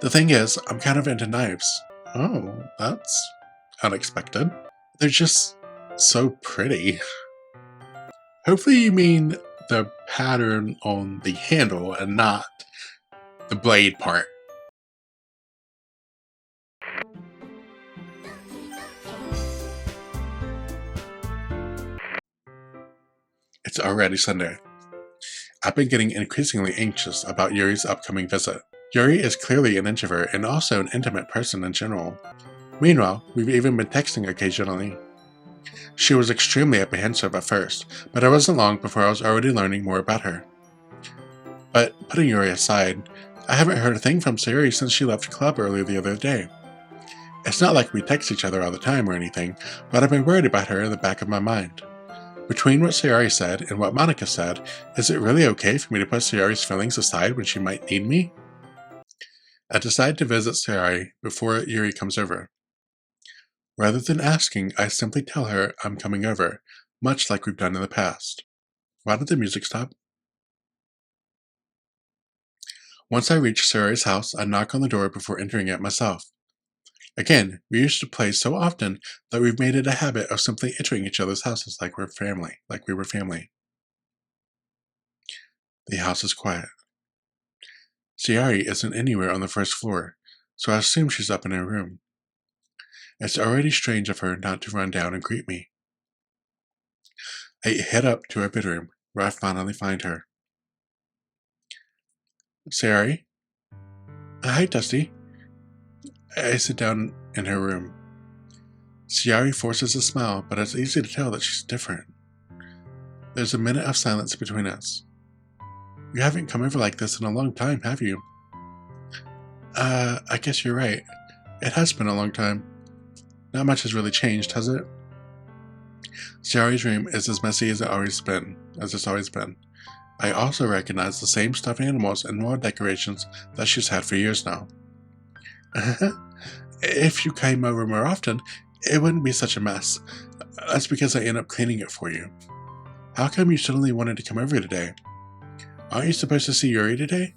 The thing is, I'm kind of into knives. Oh, that's unexpected. They're just so pretty. Hopefully you mean the pattern on the handle and not the blade part. It's already Sunday. I've been getting increasingly anxious about Yuri's upcoming visit. Yuri is clearly an introvert and also an intimate person in general. Meanwhile, we've even been texting occasionally. She was extremely apprehensive at first, but it wasn't long before I was already learning more about her. But putting Yuri aside, I haven't heard a thing from Sayori since she left club earlier the other day. It's not like we text each other all the time or anything, but I've been worried about her in the back of my mind. Between what Sayori said and what Monica said, is it really okay for me to put Sayori's feelings aside when she might need me? I decide to visit Sayori before Yuri comes over. Rather than asking, I simply tell her I'm coming over, much like we've done in the past. Why did the music stop? Once I reach Sayori's house, I knock on the door before entering it myself. Again, we used to play so often that we've made it a habit of simply entering each other's houses like we were family. The house is quiet. Sayori isn't anywhere on the first floor, so I assume she's up in her room. It's already strange of her not to run down and greet me. I head up to her bedroom, where I finally find her. Sayori? Hi, Dusty. I sit down in her room. Sayori forces a smile, but it's easy to tell that she's different. There's a minute of silence between us. You haven't come over like this in a long time, have you? I guess you're right. It has been a long time. Not much has really changed, has it? Sayori's room is as messy as it's always been. I also recognize the same stuffed animals and wall decorations that she's had for years now. If you came over more often, it wouldn't be such a mess. That's because I end up cleaning it for you. How come you suddenly wanted to come over today? Aren't you supposed to see Yuri today?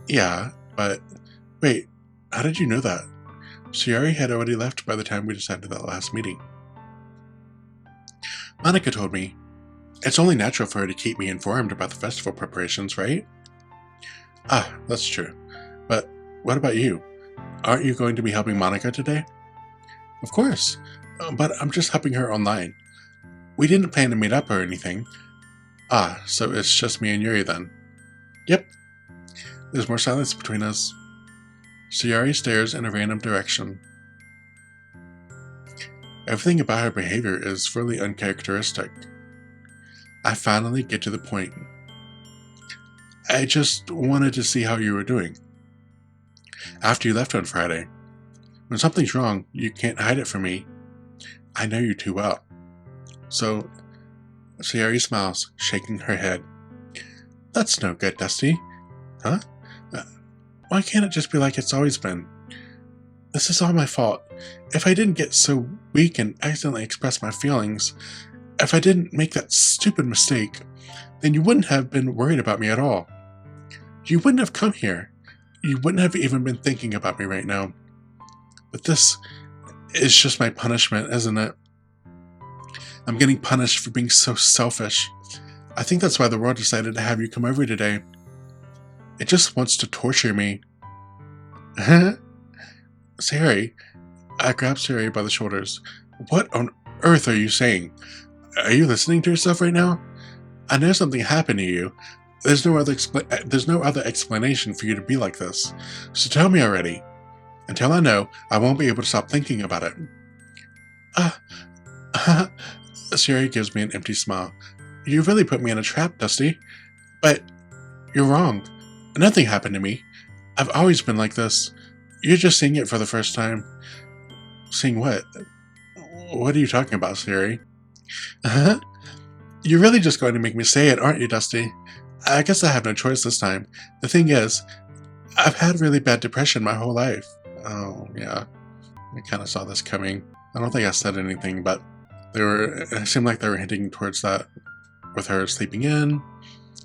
Yeah, but... Wait, how did you know that? Sayori had already left by the time we decided that last meeting. Monica told me. It's only natural for her to keep me informed about the festival preparations, right? Ah, that's true. But what about you? Aren't you going to be helping Monica today? Of course, but I'm just helping her online. We didn't plan to meet up or anything. Ah, so it's just me and Yuri then. Yep. There's more silence between us. Sayori stares in a random direction. Everything about her behavior is really uncharacteristic. I finally get to the point. I just wanted to see how you were doing. After you left on Friday. When something's wrong, you can't hide it from me. I know you too well. So, Sayori smiles, shaking her head. That's no good, Dusty. Huh? Why can't it just be like it's always been? This is all my fault. If I didn't get so weak and accidentally express my feelings, if I didn't make that stupid mistake, then you wouldn't have been worried about me at all. You wouldn't have come here. You wouldn't have even been thinking about me right now. But this is just my punishment, isn't it? I'm getting punished for being so selfish. I think that's why the world decided to have you come over today. It just wants to torture me. Sayori. I grab Sayori by the shoulders. What on earth are you saying? Are you listening to yourself right now? I know something happened to you. There's no other explanation for you to be like this. So tell me already. Until I know, I won't be able to stop thinking about it. Sayori gives me an empty smile. You really put me in a trap, Dusty. But you're wrong. Nothing happened to me. I've always been like this. You're just seeing it for the first time. Seeing what? What are you talking about, Sayori? You're really just going to make me say it, aren't you, Dusty? I guess I have no choice this time. The thing is, I've had really bad depression my whole life. Oh, yeah. I kind of saw this coming. I don't think I said anything, but it seemed like they were hinting towards that with her sleeping in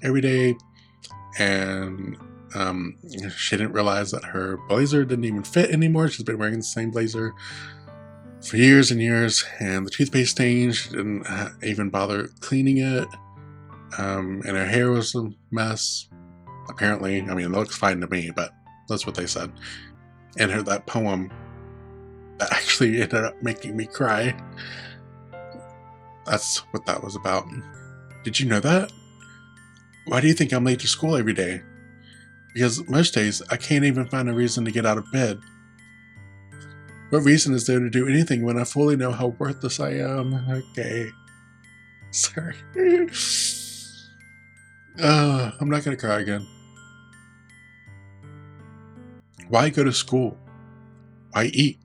every day and She didn't realize that her blazer didn't even fit anymore. She's been wearing the same blazer for years and years, and the toothpaste stain, she didn't even bother cleaning it. And her hair was a mess, apparently. I mean, it looks fine to me, but that's what they said. And that poem that actually ended up making me cry. That's what that was about. Did you know that? Why do you think I'm late to school every day? Because most days, I can't even find a reason to get out of bed. What reason is there to do anything when I fully know how worthless I am? Okay. Sorry. I'm not gonna cry again. Why go to school? Why eat?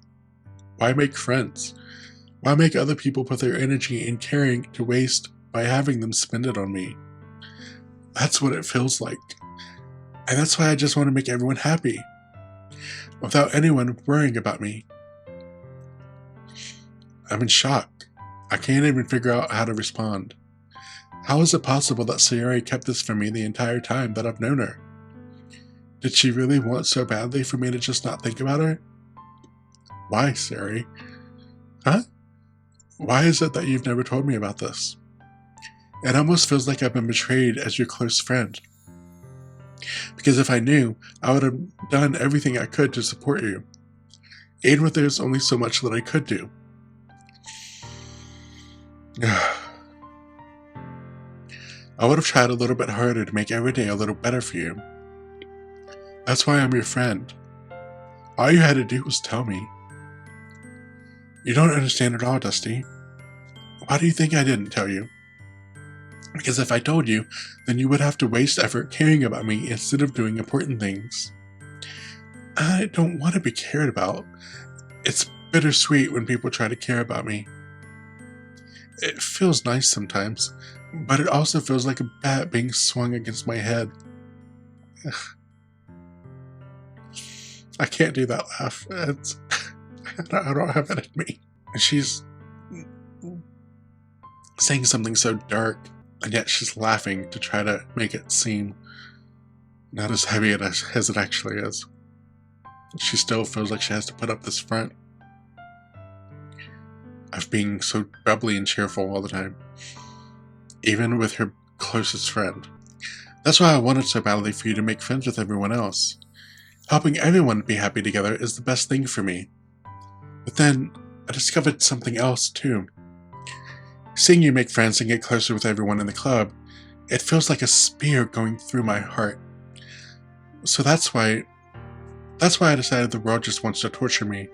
Why make friends? Why make other people put their energy and caring to waste by having them spend it on me? That's what it feels like. And that's why I just want to make everyone happy, without anyone worrying about me. I'm in shock. I can't even figure out how to respond. How is it possible that Sayori kept this from me the entire time that I've known her? Did she really want so badly for me to just not think about her? Why, Sayori? Huh? Why is it that you've never told me about this? It almost feels like I've been betrayed as your close friend. Because if I knew, I would have done everything I could to support you. Even if there's only so much that I could do. I would have tried a little bit harder to make every day a little better for you. That's why I'm your friend. All you had to do was tell me. You don't understand at all, Dusty. Why do you think I didn't tell you? Because if I told you, then you would have to waste effort caring about me instead of doing important things. I don't want to be cared about. It's bittersweet when people try to care about me. It feels nice sometimes, but it also feels like a bat being swung against my head. I can't do that laugh. I don't have it in me. She's saying something so dark, and yet she's laughing to try to make it seem not as heavy as it actually is. She still feels like she has to put up this front of being so bubbly and cheerful all the time, even with her closest friend. That's why I wanted so badly for you to make friends with everyone else. Helping everyone be happy together is the best thing for me. But then, I discovered something else too. Seeing you make friends and get closer with everyone in the club, it feels like a spear going through my heart. So that's why I decided the world just wants to torture me.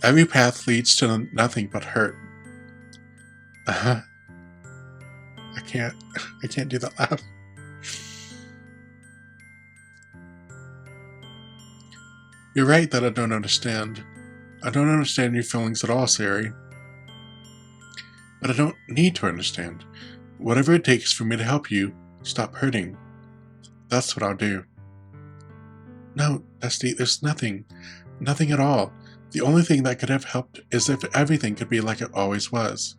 Every path leads to nothing but hurt. I can't do that laugh. You're right that I don't understand. I don't understand your feelings at all, Sayori. But I don't need to understand. Whatever it takes for me to help you stop hurting, that's what I'll do. No, Dusty, there's nothing. Nothing at all. The only thing that could have helped is if everything could be like it always was.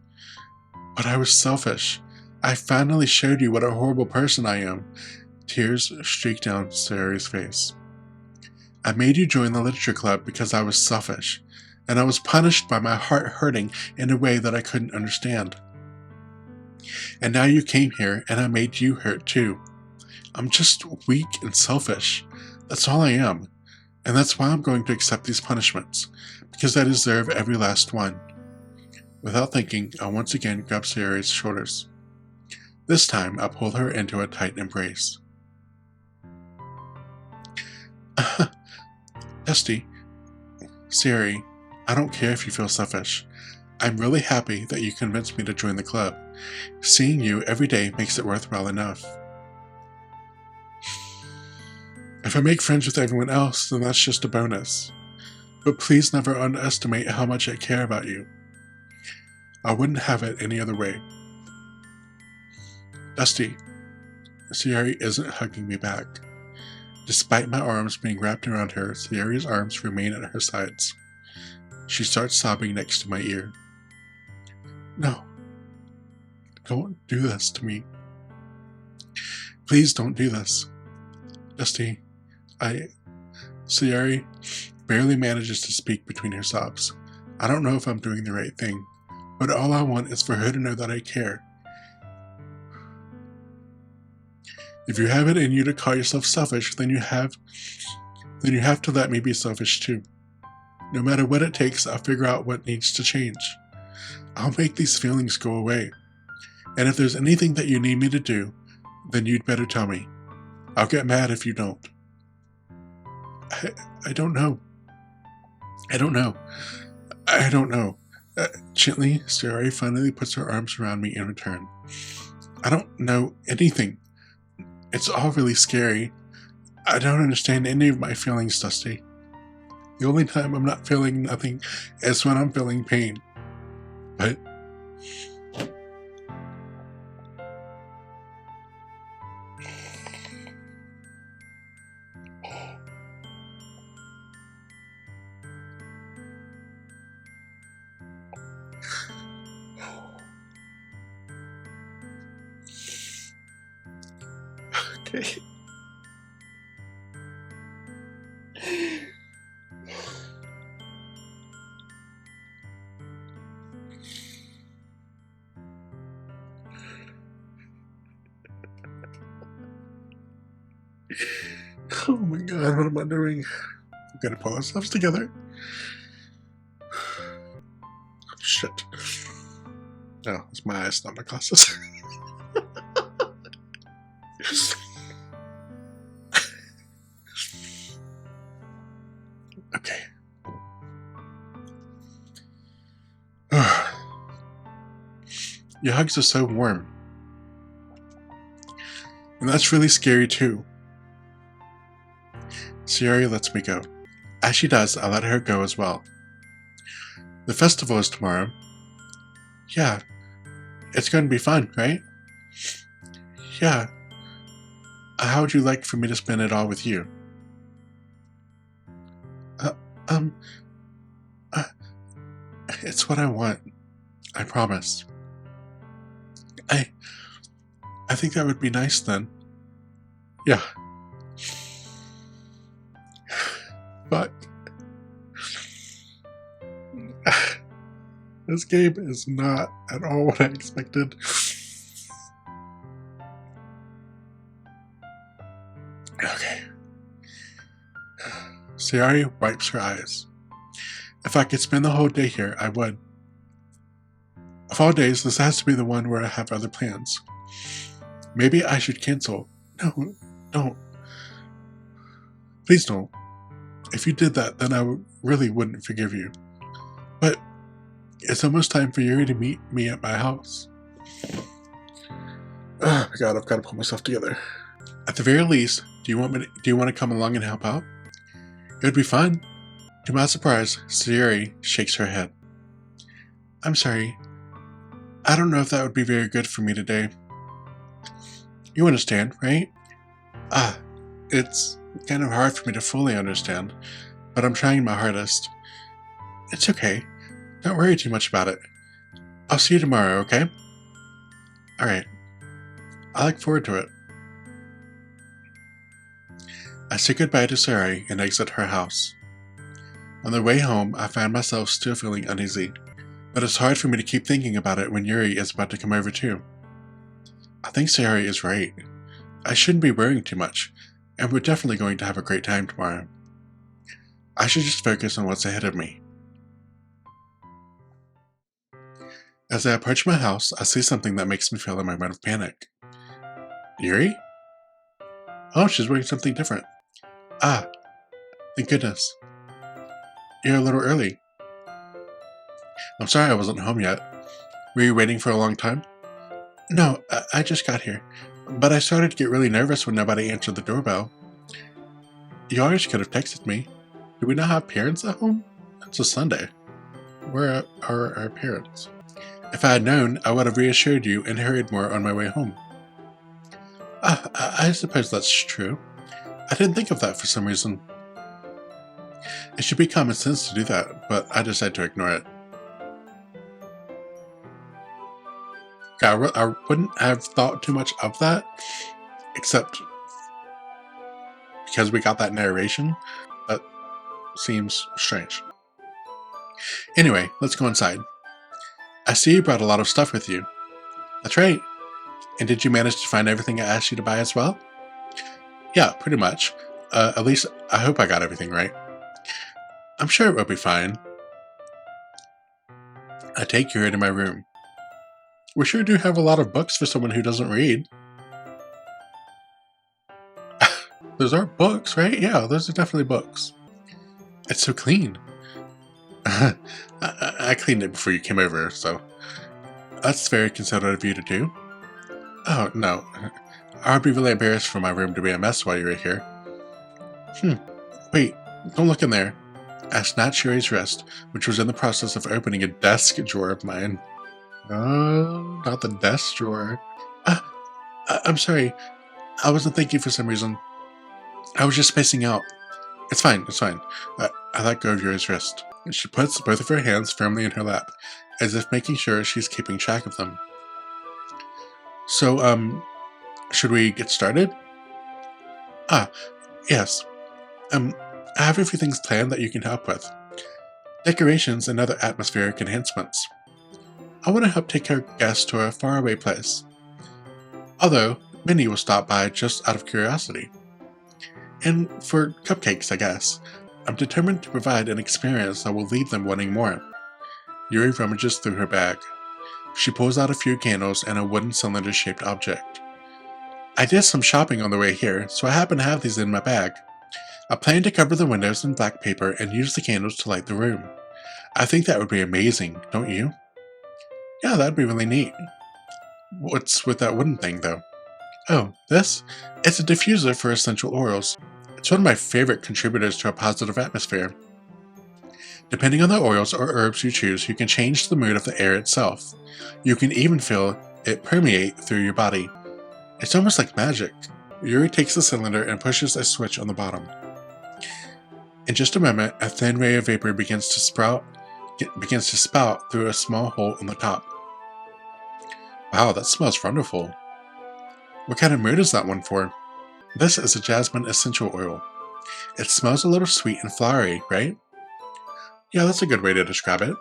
But I was selfish. I finally showed you what a horrible person I am. Tears streaked down Sayori's face. I made you join the literature club because I was selfish, and I was punished by my heart hurting in a way that I couldn't understand. And now you came here, and I made you hurt too. I'm just weak and selfish. That's all I am. And that's why I'm going to accept these punishments, because I deserve every last one. Without thinking, I once again grab Sayori's shoulders. This time, I pull her into a tight embrace. Dusty, Sayori, I don't care if you feel selfish. I'm really happy that you convinced me to join the club. Seeing you every day makes it worthwhile enough. If I make friends with everyone else, then that's just a bonus. But please never underestimate how much I care about you. I wouldn't have it any other way. Dusty, Sayori isn't hugging me back. Despite my arms being wrapped around her, Sayori's arms remain at her sides. She starts sobbing next to my ear. No, Don't do this to me. Please don't do this. Dusty, Sayori barely manages to speak between her sobs. I don't know if I'm doing the right thing, but all I want is for her to know that I care. If you have it in you to call yourself selfish, then you have to let me be selfish too. No matter what it takes, I'll figure out what needs to change. I'll make these feelings go away. And if there's anything that you need me to do, then you'd better tell me. I'll get mad if you don't. I don't know. I don't know. Gently, Sayori finally puts her arms around me in return. I don't know anything. It's all really scary. I don't understand any of my feelings, Dusty. The only time I'm not feeling nothing is when I'm feeling pain. But okay. Oh my god, what am I doing? I'm gonna pull ourselves together. Shit. No, it's my eyes, not my glasses. Okay. Your hugs are so warm. And that's really scary too. Sayori lets me go. As she does, I let her go as well. The festival is tomorrow. Yeah, it's going to be fun, right? Yeah. How would you like for me to spend it all with you? It's what I want. I promise. I think that would be nice then. Yeah. But this game is not at all what I expected. Okay. Sayori wipes her eyes. If I could spend the whole day here, I would. Of all days, this has to be the one where I have other plans. Maybe I should cancel. No, don't. Please don't. If you did that, then I really wouldn't forgive you. But it's almost time for Yuri to meet me at my house. Oh my god, I've got to pull myself together. At the very least, do you want to come along and help out? It would be fun. To my surprise, Sayori shakes her head. I'm sorry. I don't know if that would be very good for me today. You understand, right? It's kind of hard for me to fully understand, but I'm trying my hardest. It's okay. Don't worry too much about it. I'll see you tomorrow, okay? Alright. I look forward to it. I say goodbye to Sayori and exit her house. On the way home, I find myself still feeling uneasy, but it's hard for me to keep thinking about it when Yuri is about to come over too. I think Sayori is right. I shouldn't be worrying too much, and we're definitely going to have a great time tomorrow. I should just focus on what's ahead of me. As I approach my house, I see something that makes me feel a moment of panic. Yuri? Oh, she's wearing something different. Thank goodness. You're a little early. I'm sorry I wasn't home yet. Were you waiting for a long time? No, I just got here. But I started to get really nervous when nobody answered the doorbell. You always could have texted me. Do we not have parents at home? It's a Sunday. Where are our parents? If I had known, I would have reassured you and hurried more on my way home. I suppose that's true. I didn't think of that for some reason. It should be common sense to do that, but I decided to ignore it. Yeah, I wouldn't have thought too much of that, except because we got that narration. That seems strange. Anyway, let's go inside. I see you brought a lot of stuff with you. That's right. And did you manage to find everything I asked you to buy as well? Yeah, pretty much. At least I hope I got everything right. I'm sure it will be fine. I take you into my room. We sure do have a lot of books for someone who doesn't read. Those are books, right? Yeah, those are definitely books. It's so clean. I cleaned it before you came over, so that's very considerate of you to do. Oh, no. I would be really embarrassed for my room to be a mess while you were here. Wait, don't look in there. I snatched Yuri's wrist, which was in the process of opening a desk drawer of mine. Oh, not the desk drawer. I'm sorry. I wasn't thinking for some reason. I was just spacing out. It's fine, it's fine. I let go of Yuri's wrist. She puts both of her hands firmly in her lap, as if making sure she's keeping track of them. So, should we get started? Yes. I have a few things planned that you can help with. Decorations and other atmospheric enhancements. I want to help take our guests to a faraway place. Although, many will stop by just out of curiosity. And for cupcakes, I guess. I'm determined to provide an experience that will leave them wanting more. Yuri rummages through her bag. She pulls out a few candles and a wooden cylinder-shaped object. I did some shopping on the way here, so I happen to have these in my bag. I plan to cover the windows in black paper and use the candles to light the room. I think that would be amazing, don't you? Yeah, that'd be really neat. What's with that wooden thing, though? Oh, this? It's a diffuser for essential oils. It's one of my favorite contributors to a positive atmosphere. Depending on the oils or herbs you choose, you can change the mood of the air itself. You can even feel it permeate through your body. It's almost like magic. Yuri takes the cylinder and pushes a switch on the bottom. In just a moment, a thin ray of vapor begins to spout through a small hole on the top. Wow, that smells wonderful. What kind of mood is that one for? This is a jasmine essential oil. It smells a little sweet and flowery, right? Yeah, that's a good way to describe it.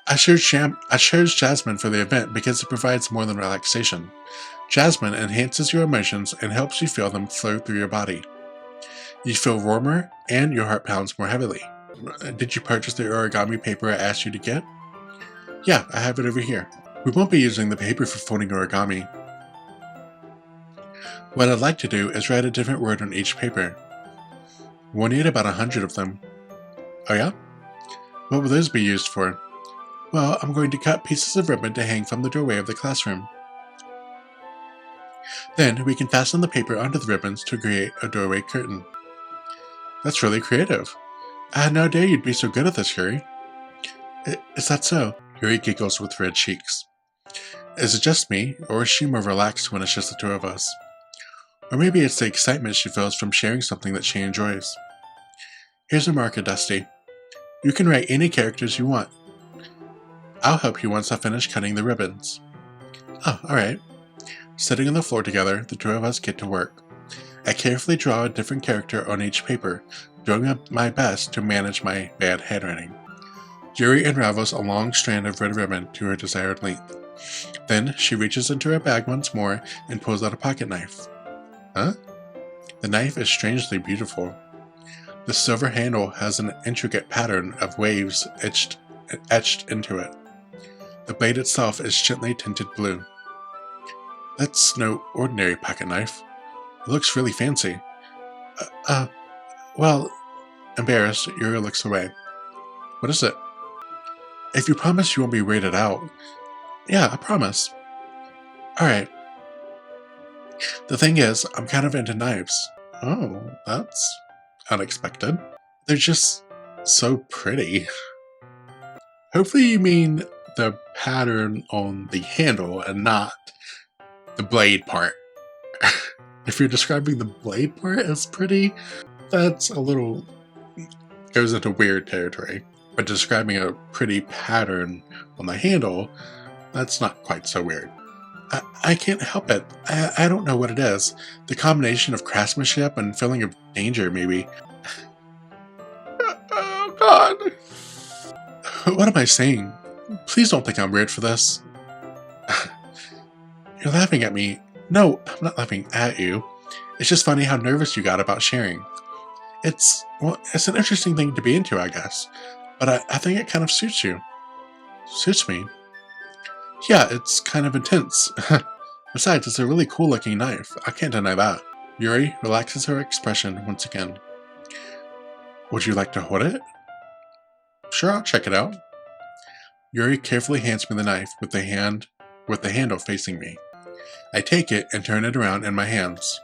I chose jasmine for the event because it provides more than relaxation. Jasmine enhances your emotions and helps you feel them flow through your body. You feel warmer and your heart pounds more heavily. Did you purchase the origami paper I asked you to get? Yeah, I have it over here. We won't be using the paper for folding origami. What I'd like to do is write a different word on each paper. We'll need about 100 of them. Oh yeah? What will those be used for? Well, I'm going to cut pieces of ribbon to hang from the doorway of the classroom. Then we can fasten the paper onto the ribbons to create a doorway curtain. That's really creative. I had no idea you'd be so good at this, Yuri. Is that so? Yuri giggles with red cheeks. Is it just me, or is she more relaxed when it's just the two of us? Or maybe it's the excitement she feels from sharing something that she enjoys. Here's a marker, Dusty. You can write any characters you want. I'll help you once I finish cutting the ribbons. Oh, alright. Sitting on the floor together, the two of us get to work. I carefully draw a different character on each paper, doing my best to manage my bad handwriting. Yuri unravels a long strand of red ribbon to her desired length. Then she reaches into her bag once more and pulls out a pocket knife. Huh? The knife is strangely beautiful. The silver handle has an intricate pattern of waves etched into it. The blade itself is gently tinted blue. That's no ordinary pocket knife. It looks really fancy. Well, embarrassed, Yuri looks away. What is it? If you promise you won't be weirded out. Yeah, I promise. Alright. The thing is, I'm kind of into knives. Oh, that's unexpected. They're just so pretty. Hopefully you mean the pattern on the handle and not the blade part. If you're describing the blade part as pretty, that's a little goes into weird territory. But describing a pretty pattern on the handle, That's not quite so weird. I can't help it. I don't know what it is. The combination of craftsmanship and feeling of danger, maybe. Oh, God. What am I saying? Please don't think I'm weird for this. You're laughing at me. No, I'm not laughing at you. It's just funny how nervous you got about sharing. It's an interesting thing to be into, I guess. But I think it kind of suits you. Suits me? Yeah, it's kind of intense. Besides, it's a really cool looking knife. I can't deny that. Yuri relaxes her expression once again. Would you like to hold it? Sure, I'll check it out. Yuri carefully hands me the knife with the handle facing me. I take it and turn it around in my hands.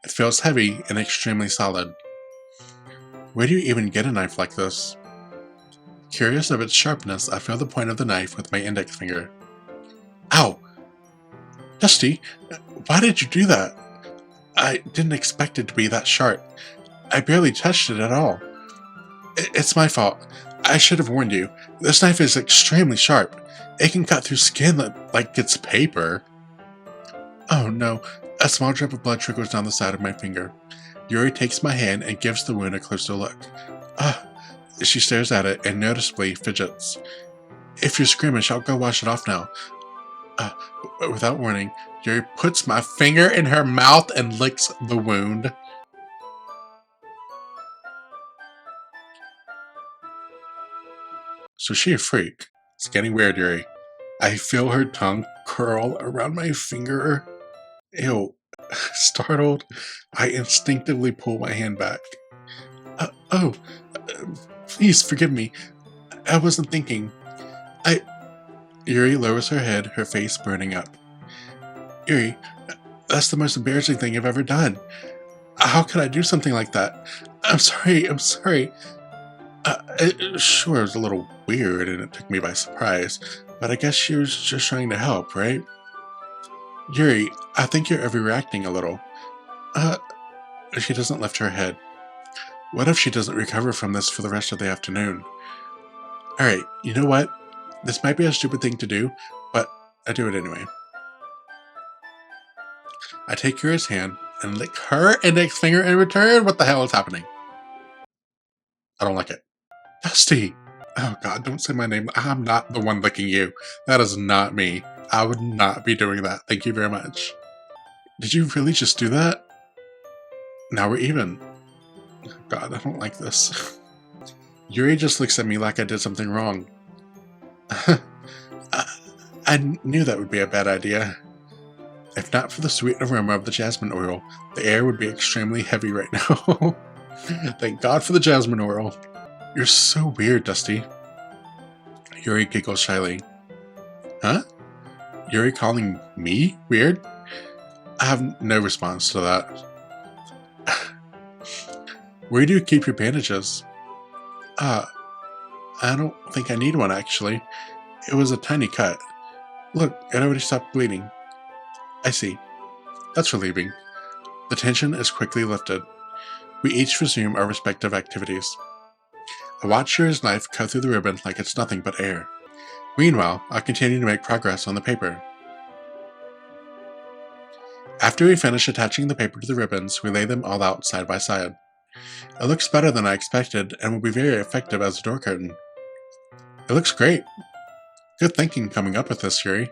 It feels heavy and extremely solid. Where do you even get a knife like this? Curious of its sharpness, I feel the point of the knife with my index finger. Ow! Dusty, why did you do that? I didn't expect it to be that sharp. I barely touched it at all. It's my fault. I should have warned you. This knife is extremely sharp. It can cut through skin like it's paper. Oh no, a small drop of blood trickles down the side of my finger. Yuri takes my hand and gives the wound a closer look. She stares at it and noticeably fidgets. If you're squeamish, I'll go wash it off now. Without warning, Yuri puts my finger in her mouth and licks the wound. So she a freak. It's getting weird, Yuri. I feel her tongue curl around my finger. Ew. Startled, I instinctively pull my hand back. Please forgive me. I wasn't thinking. Yuri lowers her head, her face burning up. Yuri, that's the most embarrassing thing I've ever done. How could I do something like that? I'm sorry. Sure, it was a little weird and it took me by surprise, but I guess she was just trying to help, right? Yuri, I think you're overreacting a little. She doesn't lift her head. What if she doesn't recover from this for the rest of the afternoon? Alright, you know what? This might be a stupid thing to do, but I do it anyway. I take Yuri's hand and lick her index finger in return. What the hell is happening? I don't like it. Dusty! Oh god, don't say my name. I'm not the one licking you. That is not me. I would not be doing that. Thank you very much. Did you really just do that? Now we're even. Oh god, I don't like this. Yuri just looks at me like I did something wrong. I knew that would be a bad idea. If not for the sweet aroma of the jasmine oil, the air would be extremely heavy right now. Thank God for the jasmine oil. You're so weird, Dusty. Yuri giggles shyly. Huh? Yuri calling me weird? I have no response to that. Where do you keep your bandages? I don't think I need one, actually. It was a tiny cut. Look, it already stopped bleeding. I see. That's relieving. The tension is quickly lifted. We each resume our respective activities. I watch Yuri's knife cut through the ribbon like it's nothing but air. Meanwhile, I continue to make progress on the paper. After we finish attaching the paper to the ribbons, we lay them all out side by side. It looks better than I expected and will be very effective as a door curtain. It looks great. Good thinking coming up with this, Yuri.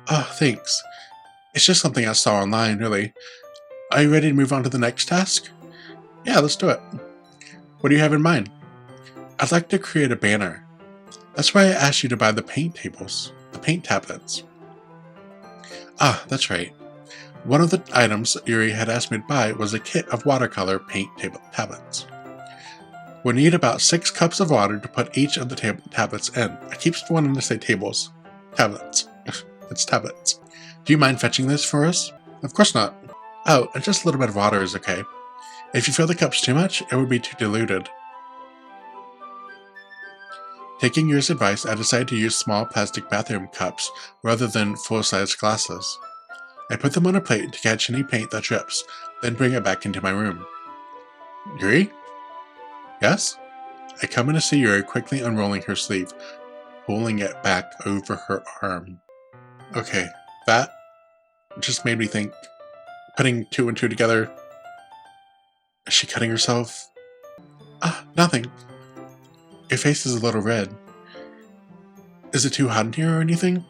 Oh, thanks. It's just something I saw online, really. Are you ready to move on to the next task? Yeah, let's do it. What do you have in mind? I'd like to create a banner. That's why I asked you to buy the paint tablets. Ah, that's right. One of the items Yuri had asked me to buy was a kit of watercolor paint tablets. We'll need about 6 cups of water to put each of the tablets in. I keep wanting to say tables. Tablets. It's tablets. Do you mind fetching this for us? Of course not. Oh, and just a little bit of water is okay. If you fill the cups too much, it would be too diluted. Taking Yuri's advice, I decided to use small plastic bathroom cups rather than full-size glasses. I put them on a plate to catch any paint that drips, then bring it back into my room. Yuri? Yes? I come in to see Yuri quickly unrolling her sleeve. pulling it back over her arm. Okay, that just made me think. Putting two and two together. Is she cutting herself? Nothing. Your face is a little red. Is it too hot in here or anything?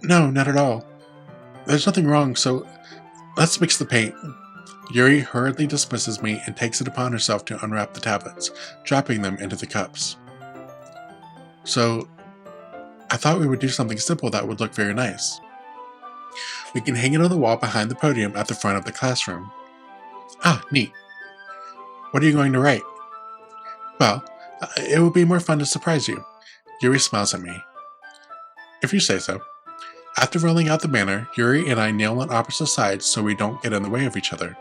No, not at all. There's nothing wrong, so let's mix the paint. Yuri hurriedly dismisses me and takes it upon herself to unwrap the tablets, dropping them into the cups. So, I thought we would do something simple that would look very nice. We can hang it on the wall behind the podium at the front of the classroom. Neat. What are you going to write? Well, it would be more fun to surprise you. Yuri smiles at me. If you say so. After rolling out the banner, Yuri and I kneel on opposite sides so we don't get in the way of each other.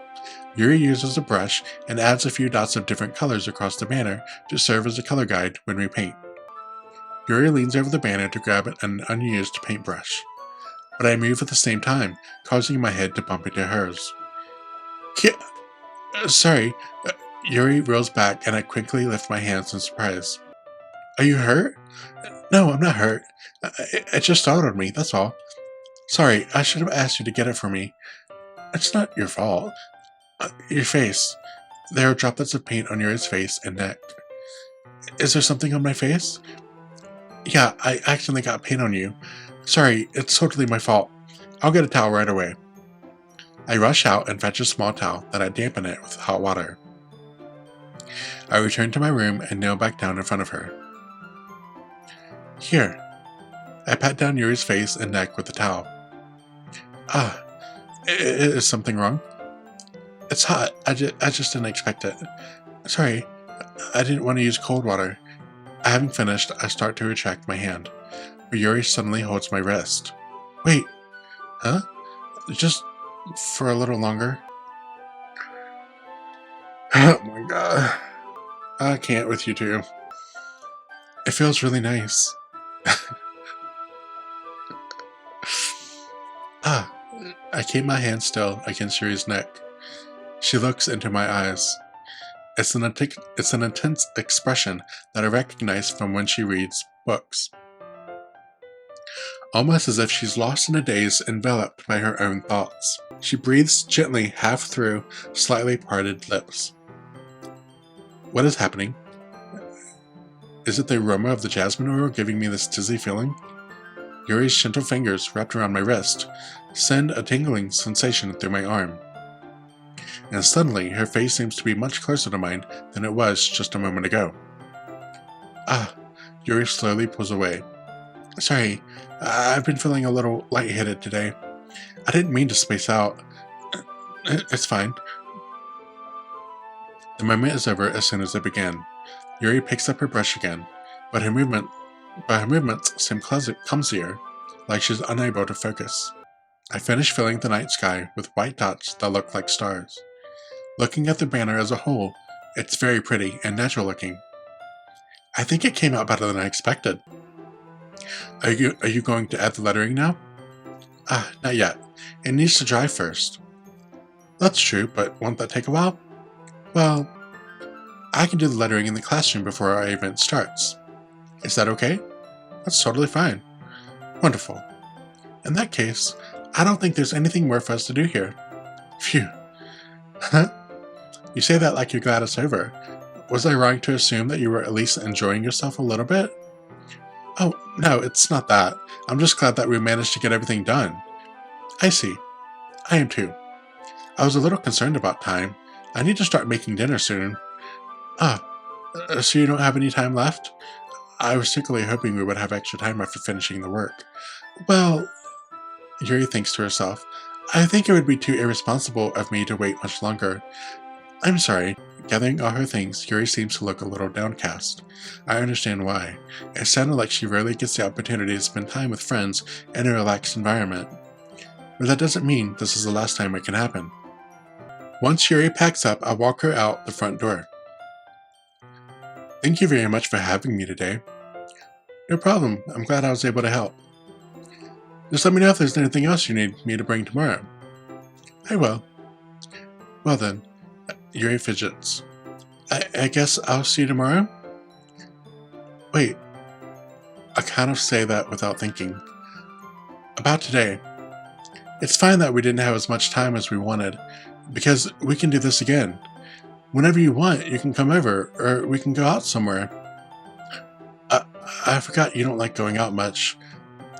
Yuri uses a brush and adds a few dots of different colors across the banner to serve as a color guide when we paint. Yuri leans over the banner to grab an unused paintbrush, but I move at the same time, causing my head to bump into hers. Sorry. Yuri rolls back and I quickly lift my hands in surprise. Are you hurt? No, I'm not hurt. It just startled me, that's all. Sorry, I should have asked you to get it for me. It's not your fault. Your face. There are droplets of paint on Yuri's face and neck. Is there something on my face? Yeah, I accidentally got paint on you. Sorry, it's totally my fault. I'll get a towel right away. I rush out and fetch a small towel, then I dampen it with hot water. I return to my room and kneel back down in front of her. Here. I pat down Yuri's face and neck with the towel. Is something wrong? It's hot. I just didn't expect it. Sorry, I didn't want to use cold water. Having finished, I start to retract my hand, but Yuri suddenly holds my wrist. Wait, huh? Just for a little longer? Oh my god. I can't with you two. It feels really nice. I keep my hand still against Yuri's neck. She looks into my eyes. It's an intense expression that I recognize from when she reads books. Almost as if she's lost in a daze, enveloped by her own thoughts. She breathes gently half through slightly parted lips. What is happening? Is it the aroma of the jasmine oil giving me this dizzy feeling? Yuri's gentle fingers wrapped around my wrist send a tingling sensation through my arm. And suddenly, her face seems to be much closer to mine than it was just a moment ago. Yuri slowly pulls away. Sorry, I've been feeling a little lightheaded today. I didn't mean to space out. It's fine. The moment is over as soon as it began. Yuri picks up her brush again, but her movements seem clumsier, like she's unable to focus. I finish filling the night sky with white dots that look like stars. Looking at the banner as a whole, it's very pretty and natural looking. I think it came out better than I expected. Are you going to add the lettering now? Not yet. It needs to dry first. That's true, but won't that take a while? Well, I can do the lettering in the classroom before our event starts. Is that okay? That's totally fine. Wonderful. In that case, I don't think there's anything more for us to do here. Phew. Huh? You say that like you're glad it's over. Was I wrong to assume that you were at least enjoying yourself a little bit? Oh, no, it's not that. I'm just glad that we managed to get everything done. I see. I am too. I was a little concerned about time. I need to start making dinner soon. So you don't have any time left? I was secretly hoping we would have extra time after finishing the work. Well, Yuri thinks to herself, I think it would be too irresponsible of me to wait much longer. I'm sorry. Gathering all her things, Yuri seems to look a little downcast. I understand why. It sounded like she rarely gets the opportunity to spend time with friends in a relaxed environment. But that doesn't mean this is the last time it can happen. Once Yuri packs up, I walk her out the front door. Thank you very much for having me today. No problem. I'm glad I was able to help. Just let me know if there's anything else you need me to bring tomorrow. I will. Well then, Yuri fidgets. I guess I'll see you tomorrow? Wait, I kind of say that without thinking. About today. It's fine that we didn't have as much time as we wanted, because we can do this again. Whenever you want, you can come over, or we can go out somewhere. I, I forgot you don't like going out much.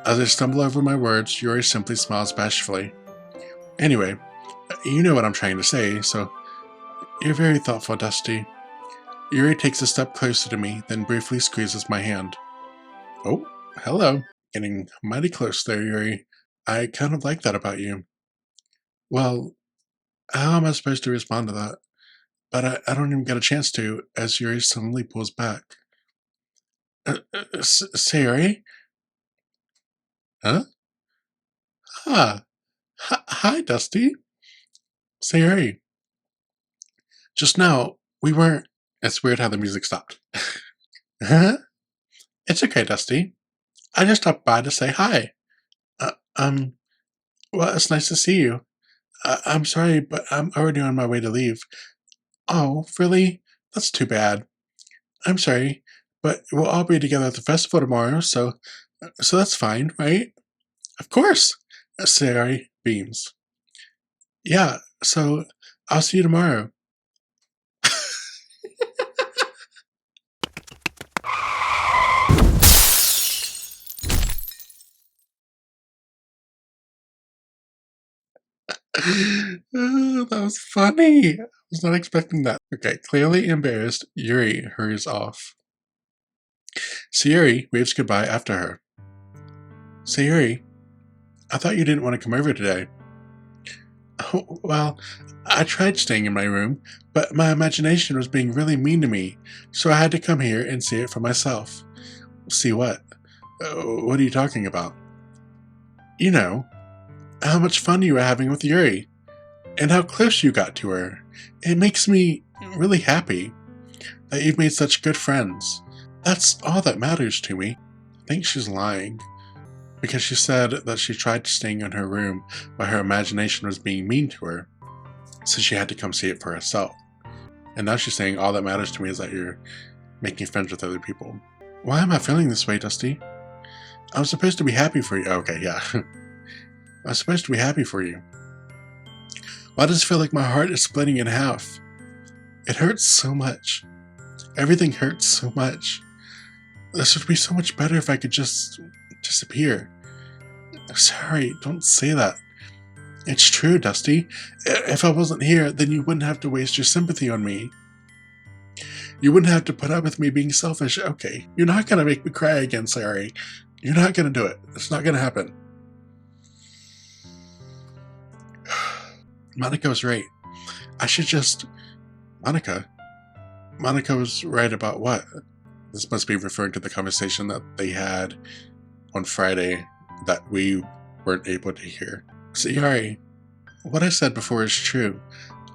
As I stumble over my words, Yuri simply smiles bashfully. Anyway, you know what I'm trying to say, so you're very thoughtful, Dusty. Yuri takes a step closer to me, then briefly squeezes my hand. Oh, hello. Getting mighty close there, Yuri. I kind of like that about you. Well, how am I supposed to respond to that? But I don't even get a chance to, as Yuri suddenly pulls back. Sayori? Huh? Ah, hi, Dusty. Sayori. Just now, we weren't. It's weird how the music stopped. Huh? It's okay, Dusty. I just stopped by to say hi. Uh, um, well, it's nice to see you. I'm sorry, but I'm already on my way to leave. Oh, really? That's too bad. I'm sorry, but we'll all be together at the festival tomorrow, so that's fine, right? Of course, Sayori beams. Yeah, so I'll see you tomorrow. Oh, that was funny. I was not expecting that. Okay, clearly embarrassed, Yuri hurries off. Sayori waves goodbye after her. Sayori, I thought you didn't want to come over today. Oh, well, I tried staying in my room, but my imagination was being really mean to me, so I had to come here and see it for myself. See what? What are you talking about? You know, how much fun you were having with Yuri, and how close you got to her. It makes me really happy that you've made such good friends. That's all that matters to me. I think she's lying, because she said that she tried staying in her room, but her imagination was being mean to her, so she had to come see it for herself. And now she's saying all that matters to me is that you're making friends with other people. Why am I feeling this way, Dusty? I'm supposed to be happy for you. Okay, yeah. I'm supposed to be happy for you. Why does it feel like my heart is splitting in half? It hurts so much. Everything hurts so much. This would be so much better if I could just disappear. Sorry, don't say that. It's true, Dusty. If I wasn't here, then you wouldn't have to waste your sympathy on me. You wouldn't have to put up with me being selfish. Okay, you're not gonna make me cry again, Sayori. You're not gonna do it. It's not gonna happen. Monica was right. I should just... Monica? Monica was right about what? This must be referring to the conversation that they had on Friday that we weren't able to hear. Sayori, what I said before is true.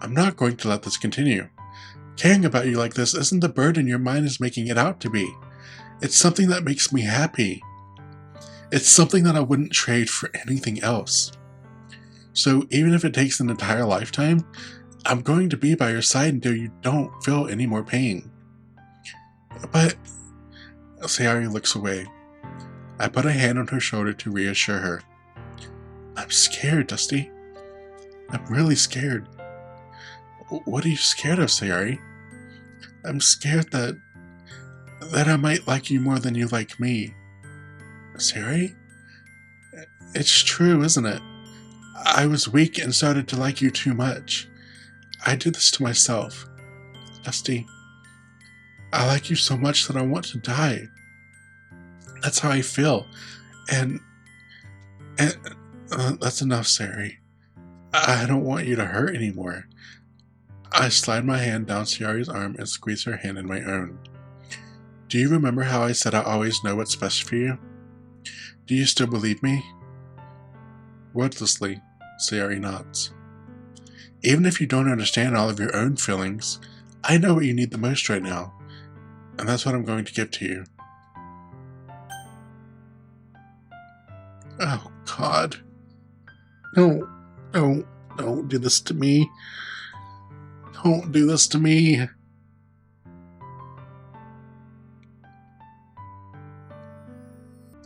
I'm not going to let this continue. Caring about you like this isn't the burden your mind is making it out to be. It's something that makes me happy. It's something that I wouldn't trade for anything else. So even if it takes an entire lifetime, I'm going to be by your side until you don't feel any more pain. But... Sayori looks away. I put a hand on her shoulder to reassure her. I'm scared, Dusty. I'm really scared. What are you scared of, Sayori? I'm scared that I might like you more than you like me. Sayori? It's true, isn't it? I was weak and started to like you too much. I did this to myself. Dusty, I like you so much that I want to die. That's how I feel. And that's enough, Sayori. I don't want you to hurt anymore. I slide my hand down Sayori's arm and squeeze her hand in my own. Do you remember how I said I always know what's best for you? Do you still believe me? Wordlessly, Sayori nods. Even if you don't understand all of your own feelings, I know what you need the most right now, and that's what I'm going to give to you. Oh, God. No, don't do this to me. Don't do this to me.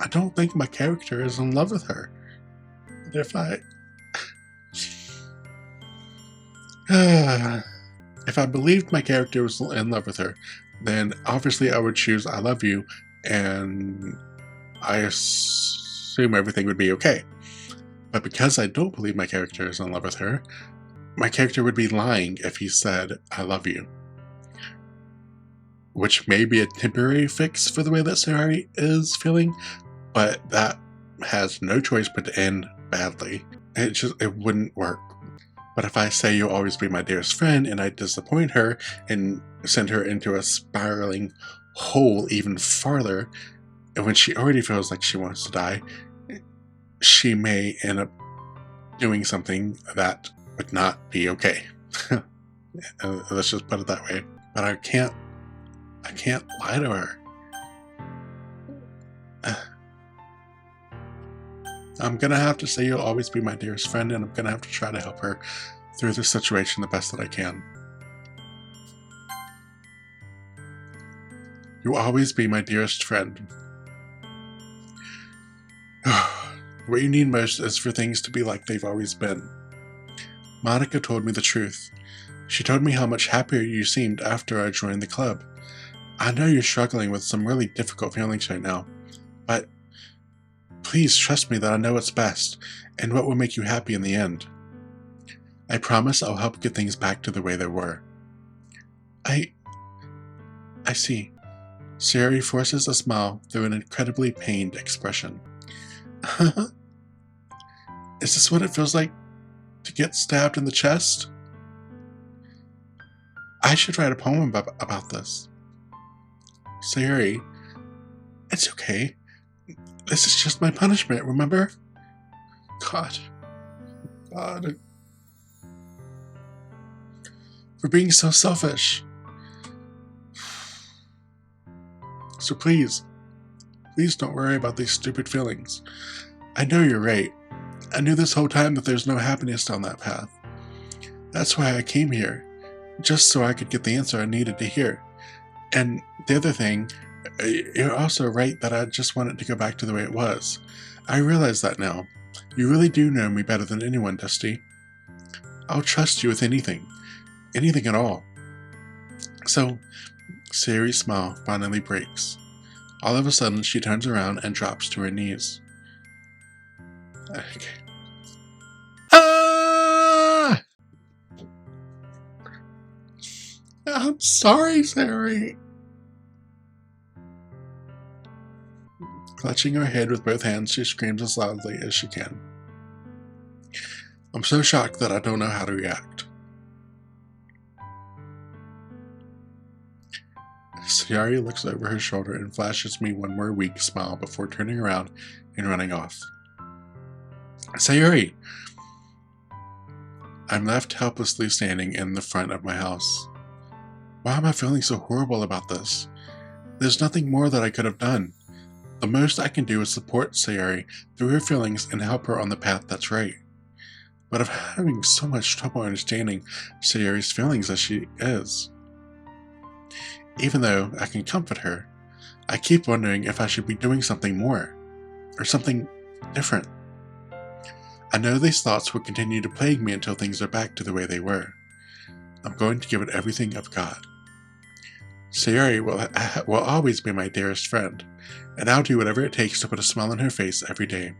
I don't think my character is in love with her. But if if I believed my character was in love with her, then obviously I would choose I love you, and I assume everything would be okay. But because I don't believe my character is in love with her, my character would be lying if he said I love you. Which may be a temporary fix for the way that Sayori is feeling, but that has no choice but to end badly. It wouldn't work. But if I say you'll always be my dearest friend and I disappoint her and send her into a spiraling hole even farther, and when she already feels like she wants to die, she may end up doing something that would not be okay. Let's just put it that way. But I can't lie to her. I'm gonna have to say you'll always be my dearest friend, and I'm gonna have to try to help her through this situation the best that I can. You'll always be my dearest friend. What you need most is for things to be like they've always been. Monica told me the truth. She told me how much happier you seemed after I joined the club. I know you're struggling with some really difficult feelings right now, but please trust me that I know what's best and what will make you happy in the end. I promise I'll help get things back to the way they were. I see. Sayori forces a smile through an incredibly pained expression. Is this what it feels like to get stabbed in the chest? I should write a poem about this. Sayori, it's okay. This is just my punishment, remember? God. For being so selfish. So please don't worry about these stupid feelings. I know you're right. I knew this whole time that there's no happiness down that path. That's why I came here, just so I could get the answer I needed to hear. And the other thing, you're also right that I just want it to go back to the way it was. I realize that now. You really do know me better than anyone, Dusty. I'll trust you with anything at all. So, Sayori's smile finally breaks. All of a sudden, she turns around and drops to her knees. Okay. Ah! I'm sorry, Sayori. Clutching her head with both hands, she screams as loudly as she can. I'm so shocked that I don't know how to react. Sayori looks over her shoulder and flashes me one more weak smile before turning around and running off. Sayori! I'm left helplessly standing in the front of my house. Why am I feeling so horrible about this? There's nothing more that I could have done. The most I can do is support Sayori through her feelings and help her on the path that's right. But I'm having so much trouble understanding Sayori's feelings as she is. Even though I can comfort her, I keep wondering if I should be doing something more, or something different. I know these thoughts will continue to plague me until things are back to the way they were. I'm going to give it everything I've got. Sayori will always be my dearest friend, and I'll do whatever it takes to put a smile on her face every day.